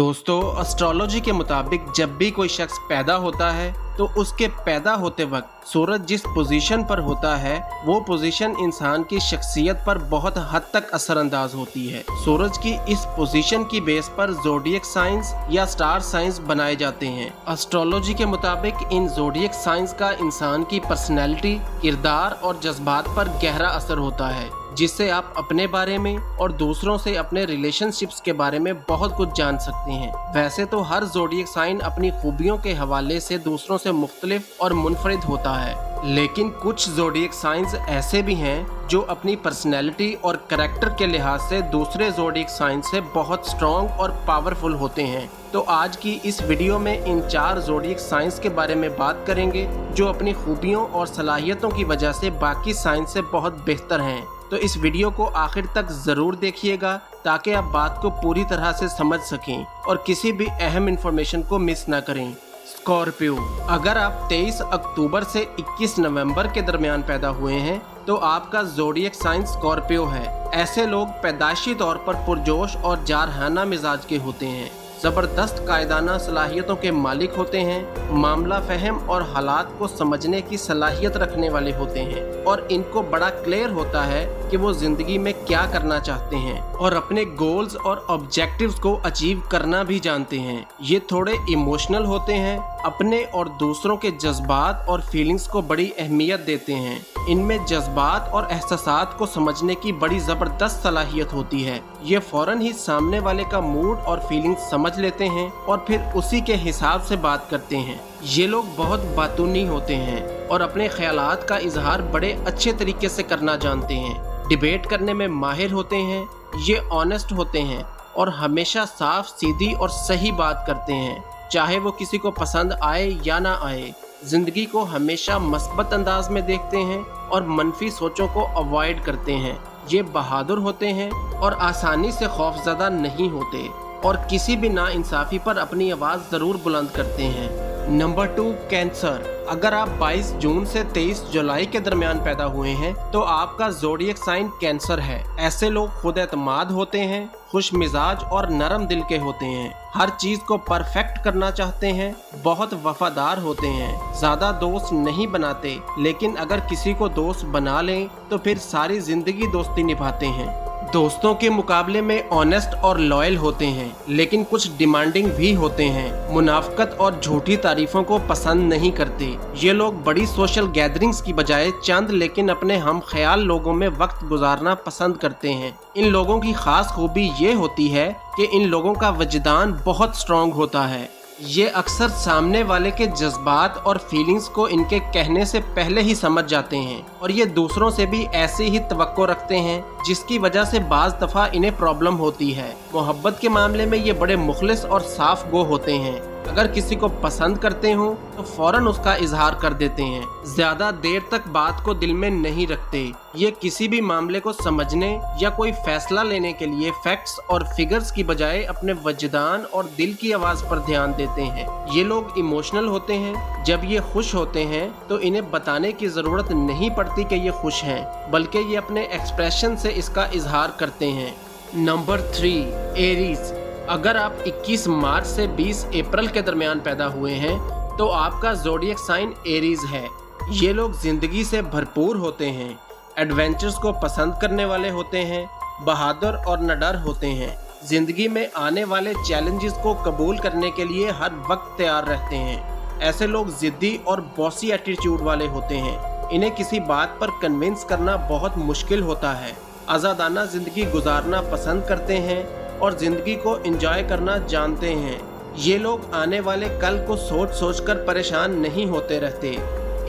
दोस्तों, एस्ट्रोलॉजी के मुताबिक जब भी कोई शख्स पैदा होता है तो उसके पैदा होते वक्त सूरज जिस पोजीशन पर होता है वो पोजीशन इंसान की शख्सियत पर बहुत हद तक असरअंदाज होती है। सूरज की इस पोजीशन की बेस पर ज़ोडिएक साइंस या स्टार साइंस बनाए जाते हैं। एस्ट्रोलॉजी के मुताबिक इन ज़ोडिएक साइंस का इंसान की पर्सनैलिटी, किरदार और जज्बात पर गहरा असर होता है, जिससे आप अपने बारे में और दूसरों से अपने रिलेशनशिप्स के बारे में बहुत कुछ जान सकते हैं। वैसे तो हर ज़ोडिएक साइन अपनी खूबियों के हवाले से दूसरों से मुख्तलिफ और मुनफरिद होता है, लेकिन कुछ ज़ोडिएक साइंस ऐसे भी हैं जो अपनी पर्सनैलिटी और करैक्टर के लिहाज से दूसरे ज़ोडिएक साइन से बहुत स्ट्रॉन्ग और पावरफुल होते हैं। तो आज की इस वीडियो में इन 4 ज़ोडिएक साइंस के बारे में बात करेंगे जो अपनी खूबियों और सलाहियतों की वजह से बाकी साइन से बहुत बेहतर हैं। तो इस वीडियो को आखिर तक ज़रूर देखिएगा ताकि आप बात को पूरी तरह से समझ सकें और किसी भी अहम इंफॉर्मेशन को मिस ना करें। स्कॉर्पियो, अगर आप 23 अक्टूबर से 21 नवंबर के दरमियान पैदा हुए हैं तो आपका ज़ोडिएक साइन स्कॉर्पियो है। ऐसे लोग पैदाइशी तौर पर पुरजोश और जारहाना मिजाज के होते हैं, ज़बरदस्त कायदाना सलाहियतों के मालिक होते हैं, मामला फहम और हालात को समझने की सलाहियत रखने वाले होते हैं और इनको बड़ा क्लियर होता है कि वो ज़िंदगी में क्या करना चाहते हैं और अपने गोल्स और ऑब्जेक्टिव्स को अचीव करना भी जानते हैं। ये थोड़े इमोशनल होते हैं, अपने और दूसरों के जज्बात और फीलिंग्स को बड़ी अहमियत देते हैं। इनमें जज्बात और एहसासात को समझने की बड़ी ज़बरदस्त सलाहियत होती है। ये फ़ौरन ही सामने वाले का मूड और फीलिंग्स समझ लेते हैं और फिर उसी के हिसाब से बात करते हैं। ये लोग बहुत बातूनी होते हैं और अपने ख्यालात का इजहार बड़े अच्छे तरीके से करना जानते हैं। डिबेट करने में माहिर होते हैं। ये ऑनेस्ट होते हैं और हमेशा साफ, सीधी और सही बात करते हैं, चाहे वो किसी को पसंद आए या ना आए। जिंदगी को हमेशा मस्बत अंदाज में देखते हैं और मनफी सोचों को अवॉइड करते हैं। ये बहादुर होते हैं और आसानी से खौफजदा नहीं होते और किसी भी नाइंसाफ़ी पर अपनी आवाज़ ज़रूर बुलंद करते हैं। नंबर 2, कैंसर, अगर आप 22 जून से 23 जुलाई के दरमियान पैदा हुए हैं तो आपका ज़ोडिएक साइन कैंसर है। ऐसे लोग खुद एतमाद होते हैं, खुश मिजाज और नरम दिल के होते हैं, हर चीज़ को परफेक्ट करना चाहते हैं, बहुत वफादार होते हैं, ज़्यादा दोस्त नहीं बनाते, लेकिन अगर किसी को दोस्त बना लें तो फिर सारी ज़िंदगी दोस्ती निभाते हैं। दोस्तों के मुकाबले में ऑनेस्ट और लॉयल होते हैं, लेकिन कुछ डिमांडिंग भी होते हैं, मुनाफकत और झूठी तारीफों को पसंद नहीं करते। ये लोग बड़ी सोशल गैदरिंग्स की बजाय चंद लेकिन अपने हम ख्याल लोगों में वक्त गुजारना पसंद करते हैं। इन लोगों की खास खूबी ये होती है कि इन लोगों का वजदान बहुत स्ट्रॉन्ग होता है। ये अक्सर सामने वाले के जज्बात और फीलिंग्स को इनके कहने से पहले ही समझ जाते हैं और ये दूसरों से भी ऐसे ही तवक्को रखते हैं, जिसकी वजह से बाज़ दफ़ा इन्हें प्रॉब्लम होती है। मोहब्बत के मामले में ये बड़े मुखलिस और साफ गो होते हैं। अगर किसी को पसंद करते हो तो फौरन उसका इजहार कर देते हैं, ज़्यादा देर तक बात को दिल में नहीं रखते। ये किसी भी मामले को समझने या कोई फैसला लेने के लिए फैक्ट्स और फिगर्स की बजाय अपने वजदान और दिल की आवाज़ पर ध्यान देते हैं। ये लोग इमोशनल होते हैं। जब ये खुश होते हैं तो इन्हें बताने की ज़रूरत नहीं पड़ती कि ये खुश हैं, बल्कि ये अपने एक्सप्रेशन से इसका इजहार करते हैं। नंबर 3, एरीज, अगर आप 21 मार्च से 20 अप्रैल के दरमियान पैदा हुए हैं तो आपका ज़ोडिएक साइन एरीज है। ये लोग ज़िंदगी से भरपूर होते हैं, एडवेंचर्स को पसंद करने वाले होते हैं, बहादुर और निडर होते हैं, ज़िंदगी में आने वाले चैलेंजेस को कबूल करने के लिए हर वक्त तैयार रहते हैं। ऐसे लोग ज़िद्दी और बॉसी एटीट्यूड वाले होते हैं। इन्हें किसी बात पर कन्विंस करना बहुत मुश्किल होता है। आज़ादाना ज़िंदगी गुजारना पसंद करते हैं और ज़िंदगी को एंजॉय करना जानते हैं। ये लोग आने वाले कल को सोच सोच कर परेशान नहीं होते रहते।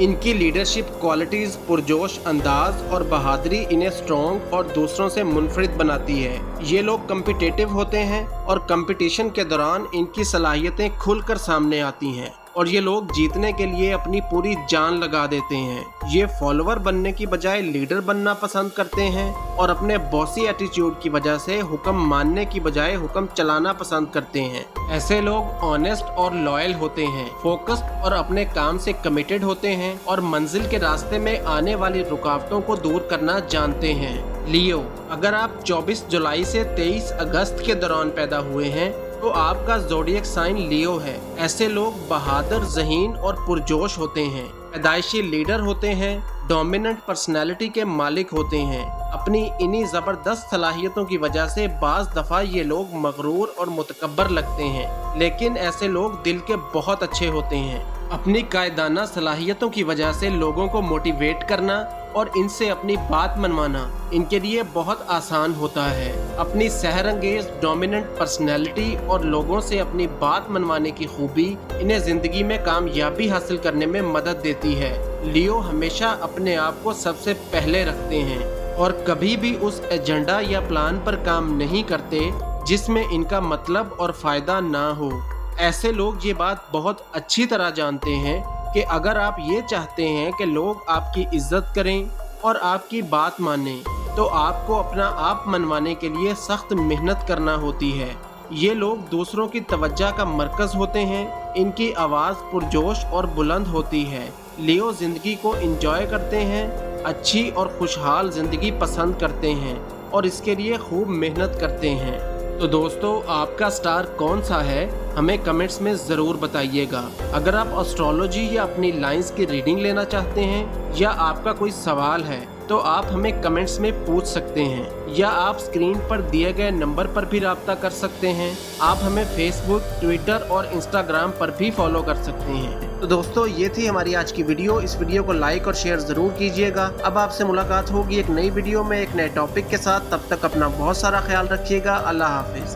इनकी लीडरशिप क्वालिटीज़, पुरजोश अंदाज और बहादुरी इन्हें स्ट्रॉन्ग और दूसरों से मुनफरिद बनाती है। ये लोग कम्पिटिटिव होते हैं और कंपटीशन के दौरान इनकी सलाहियतें खुलकर सामने आती हैं और ये लोग जीतने के लिए अपनी पूरी जान लगा देते हैं। ये फॉलोअर बनने की बजाय लीडर बनना पसंद करते हैं और अपने बॉसी एटीट्यूड की वजह से हुक्म मानने की बजाय हुक्म चलाना पसंद करते हैं। ऐसे लोग ऑनेस्ट और लॉयल होते हैं, फोकस्ड और अपने काम से कमिटेड होते हैं और मंजिल के रास्ते में आने वाली रुकावटों को दूर करना जानते हैं। लियो, अगर आप 24 जुलाई से 23 अगस्त के दौरान पैदा हुए हैं तो आपका ज़ोडिएक साइन लियो है। ऐसे लोग बहादुर, ज़हीन और पुरजोश होते हैं, पैदाइशी लीडर होते हैं, डोमिनेंट पर्सनैलिटी के मालिक होते हैं। अपनी इन्हीं ज़बरदस्त सलाहियतों की वजह से बाज़ दफ़ा ये लोग मगरूर और मुतकब्बर लगते हैं, लेकिन ऐसे लोग दिल के बहुत अच्छे होते हैं। अपनी कायदाना सलाहियतों की वजह से लोगों को मोटिवेट करना और इनसे अपनी बात मनवाना इनके लिए बहुत आसान होता है। अपनी सहरंगेज डोमिनेंट पर्सनैलिटी और लोगों से अपनी बात मनवाने की खूबी इन्हें ज़िंदगी में कामयाबी हासिल करने में मदद देती है। लियो हमेशा अपने आप को सबसे पहले रखते हैं और कभी भी उस एजेंडा या प्लान पर काम नहीं करते जिसमें इनका मतलब और फ़ायदा ना हो। ऐसे लोग ये बात बहुत अच्छी तरह जानते हैं कि अगर आप ये चाहते हैं कि लोग आपकी इज्जत करें और आपकी बात मानें, तो आपको अपना आप मनवाने के लिए सख्त मेहनत करना होती है। ये लोग दूसरों की तवज्जो का मरकज़ होते हैं। इनकी आवाज़ पुरजोश और बुलंद होती है। लियो ज़िंदगी को एंजॉय करते हैं, अच्छी और खुशहाल ज़िंदगी पसंद करते हैं और इसके लिए खूब मेहनत करते हैं। तो दोस्तों, आपका स्टार कौन सा है, हमें कमेंट्स में ज़रूर बताइएगा। अगर आप एस्ट्रोलॉजी या अपनी लाइंस की रीडिंग लेना चाहते हैं या आपका कोई सवाल है तो आप हमें कमेंट्स में पूछ सकते हैं, या आप स्क्रीन पर दिए गए नंबर पर भी रब्ता कर सकते हैं। आप हमें फेसबुक, ट्विटर और इंस्टाग्राम पर भी फॉलो कर सकते हैं। तो दोस्तों, ये थी हमारी आज की वीडियो। इस वीडियो को लाइक और शेयर ज़रूर कीजिएगा। अब आपसे मुलाकात होगी एक नई वीडियो में एक नए टॉपिक के साथ। तब तक अपना बहुत सारा ख्याल रखिएगा। अल्लाह हाफिज़।